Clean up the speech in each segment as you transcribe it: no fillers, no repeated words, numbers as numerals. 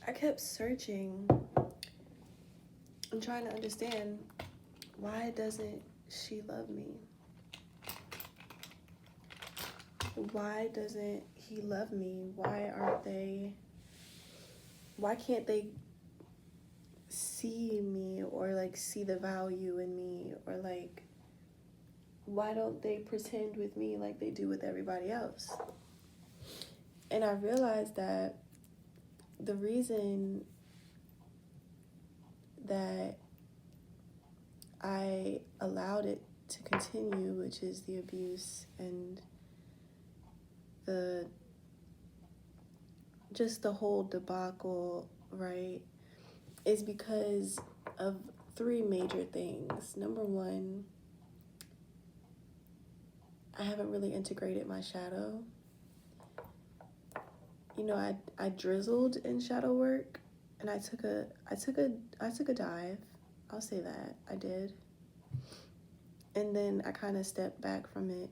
I kept searching and trying to understand, why doesn't she love me? Why doesn't he love me? Why can't they see me, or like see the value in me, or like, why don't they pretend with me like they do with everybody else? And I realized that the reason that I allowed it to continue, which is the abuse and the just the whole debacle, right, is because of three major things. Number one, I haven't really integrated my shadow. You know, I drizzled in shadow work, and I took a dive. I'll say that I did. And then I kind of stepped back from it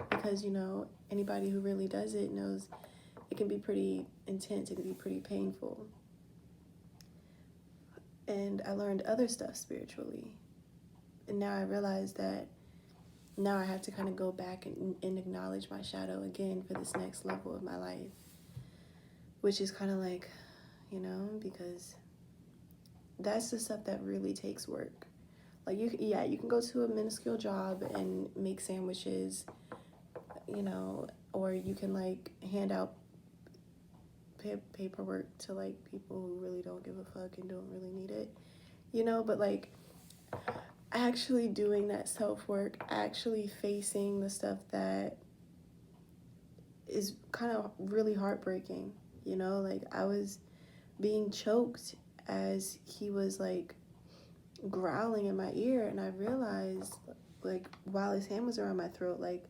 because, you know, anybody who really does it knows it can be pretty intense, it can be pretty painful. And I learned other stuff spiritually. And now I realize that now I have to kind of go back and acknowledge my shadow again for this next level of my life, which is kind of like, you know, because that's the stuff that really takes work. Like, you can go to a minuscule job and make sandwiches, you know, or you can like hand out paperwork to like people who really don't give a fuck and don't really need it, you know. But like, actually doing that self-work, actually facing the stuff that is kind of really heartbreaking, you know. Like, I was being choked as he was like growling in my ear, and I realized, like, while his hand was around my throat, like,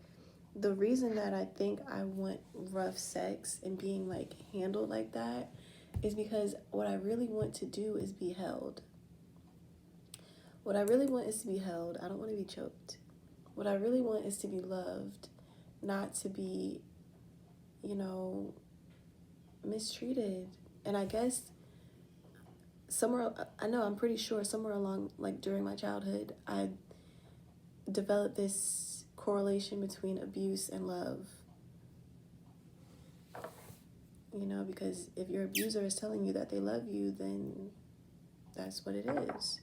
the reason that I think I want rough sex and being like handled like that is because what I really want to do is be held. What I really want is to be held. I don't want to be choked. What I really want is to be loved, not to be, you know, mistreated. And I guess I'm pretty sure somewhere along, like during my childhood, I developed this correlation between abuse and love. You know, because if your abuser is telling you that they love you, then that's what it is.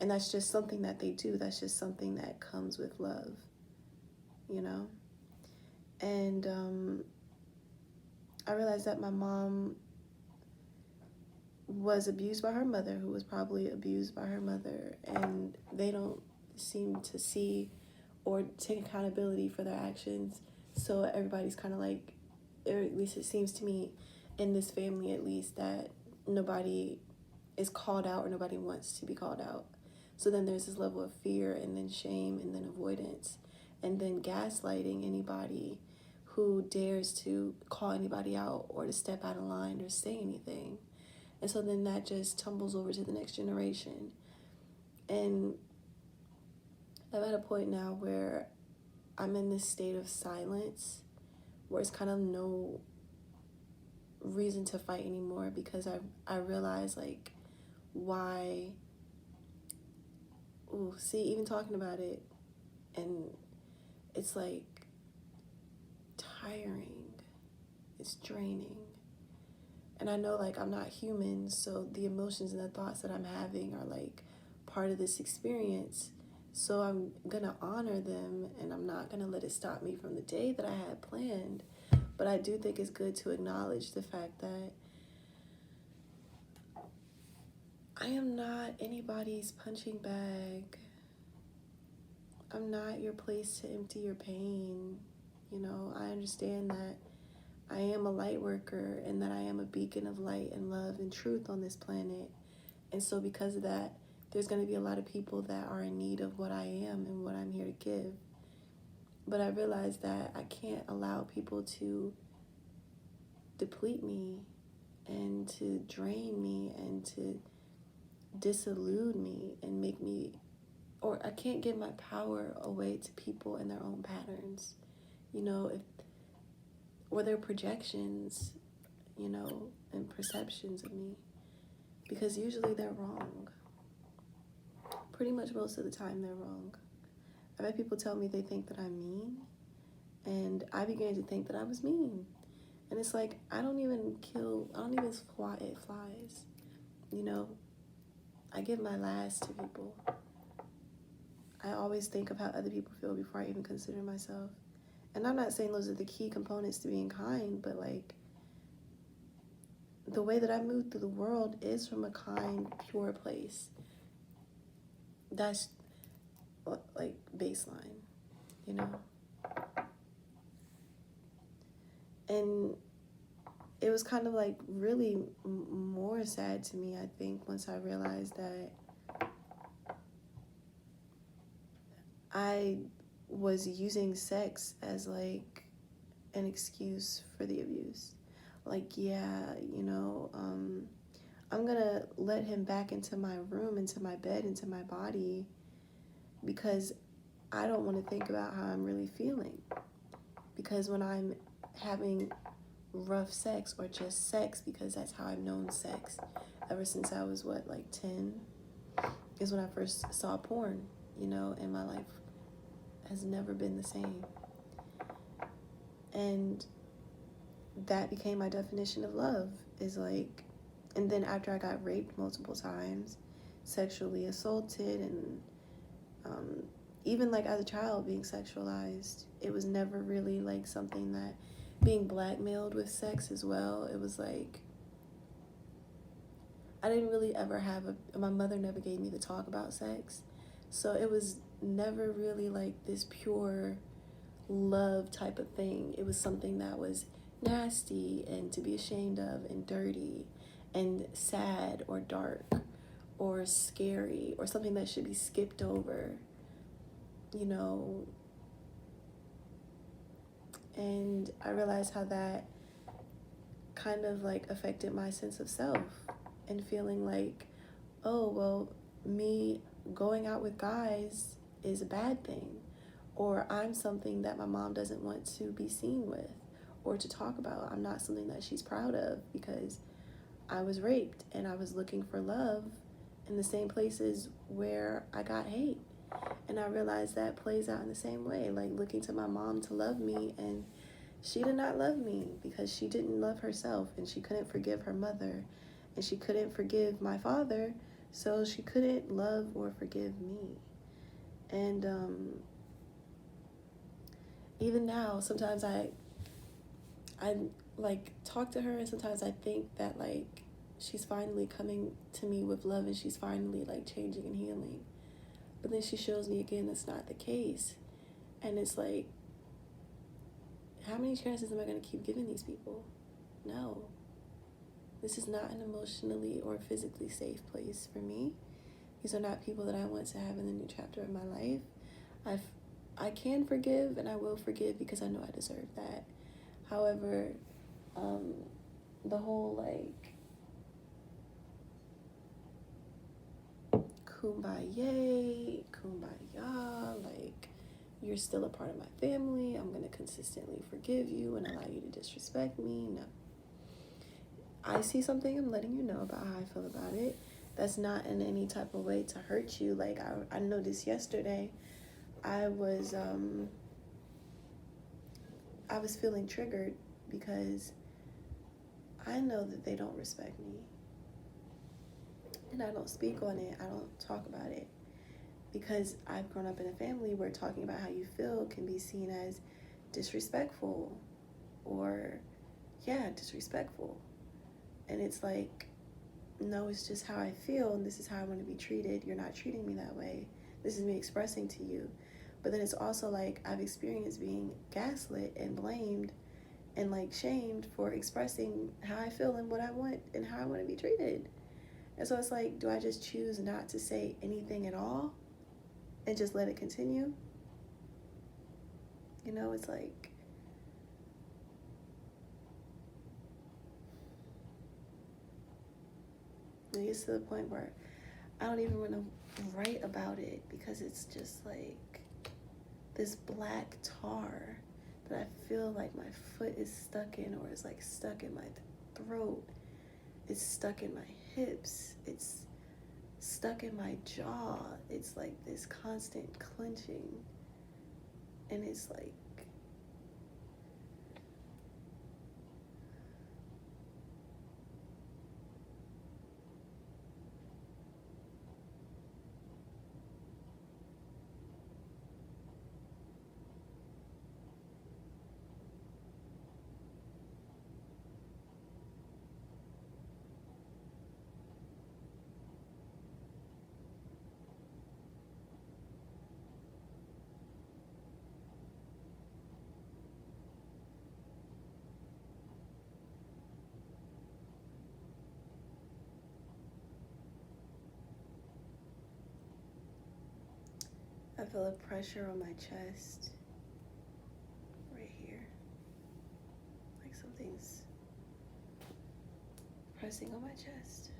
And that's just something that they do. That's just something that comes with love, you know? And I realized that my mom was abused by her mother, who was probably abused by her mother, and they don't seem to see or take accountability for their actions. So everybody's kind of like, or at least it seems to me, in this family at least, that nobody is called out or nobody wants to be called out. So then there's this level of fear, and then shame, and then avoidance, and then gaslighting anybody who dares to call anybody out or to step out of line or say anything. And so then that just tumbles over to the next generation. And I'm at a point now where I'm in this state of silence, where it's kind of no reason to fight anymore, because I realize, like, why. Even talking about it, and it's like tiring, it's draining. And I know, like, I'm not human, so the emotions and the thoughts that I'm having are like part of this experience. So I'm gonna honor them, and I'm not gonna let it stop me from the day that I had planned. But I do think it's good to acknowledge the fact that I am not anybody's punching bag. I'm not your place to empty your pain. You know, I understand that I am a light worker, and that I am a beacon of light and love and truth on this planet. And so because of that, there's going to be a lot of people that are in need of what I am and what I'm here to give. But I realize that I can't allow people to deplete me and to drain me and to disillude me and make me, or I can't give my power away to people and their own patterns, you know, or their projections. you know, and perceptions of me, because usually they're wrong. Pretty much most of the time they're wrong. I've had people tell me they think that I'm mean, and I began to think that I was mean. And it's like, I don't even fly at flies. You know, I give my last to people. I always think of how other people feel before I even consider myself. And I'm not saying those are the key components to being kind, but like, the way that I move through the world is from a kind, pure place. That's like baseline, you know? And it was kind of like really more sad to me, I think, once I realized that I was using sex as like an excuse for the abuse. Like, yeah, you know, I'm gonna let him back into my room, into my bed, into my body, because I don't want to think about how I'm really feeling. Because when I'm having rough sex, or just sex, because that's how I've known sex ever since I was like 10, is when I first saw porn, you know, and my life has never been the same. And that became my definition of love, is like, and then after I got raped multiple times, sexually assaulted, and even like as a child being sexualized, it was never really like something that, being blackmailed with sex as well, it was like, I didn't really ever have my mother never gave me the talk about sex, so it was never really like this pure love type of thing. It was something that was nasty and to be ashamed of, and dirty and sad or dark or scary, or something that should be skipped over, you know. And I realized how that kind of like affected my sense of self, and feeling like, oh, well, me going out with guys is a bad thing, or I'm something that my mom doesn't want to be seen with or to talk about. I'm not something that she's proud of, because I was raped and I was looking for love in the same places where I got hate. And I realized that plays out in the same way, like looking to my mom to love me, and she did not love me because she didn't love herself, and she couldn't forgive her mother, and she couldn't forgive my father, so she couldn't love or forgive me. And even now, sometimes I like talk to her, and sometimes I think that like she's finally coming to me with love, and she's finally like changing and healing. But then she shows me again that's not the case. And it's like, how many chances am I going to keep giving these people? No. This is not an emotionally or physically safe place for me. These are not people that I want to have in the new chapter of my life. I can forgive, and I will forgive, because I know I deserve that. However, the whole like kumbaya, like, you're still a part of my family, I'm gonna consistently forgive you and allow you to disrespect me, no. I see something, I'm letting you know about how I feel about it. That's not in any type of way to hurt you. Like, I noticed yesterday, I was feeling triggered, because I know that they don't respect me. And I don't speak on it, I don't talk about it, because I've grown up in a family where talking about how you feel can be seen as disrespectful, or, yeah, disrespectful. And it's like, no, it's just how I feel, and this is how I want to be treated. You're not treating me that way. This is me expressing to you. But then it's also like, I've experienced being gaslit and blamed and like shamed for expressing how I feel and what I want and how I want to be treated. And so it's like, do I just choose not to say anything at all and just let it continue? You know, it's like, it gets to the point where I don't even want to write about it, because it's just like this black tar that I feel like my foot is stuck in, or is like stuck in my throat. It's stuck in my hips. It's stuck in my jaw. It's like this constant clenching. And it's like, I feel a pressure on my chest right here. Like something's pressing on my chest.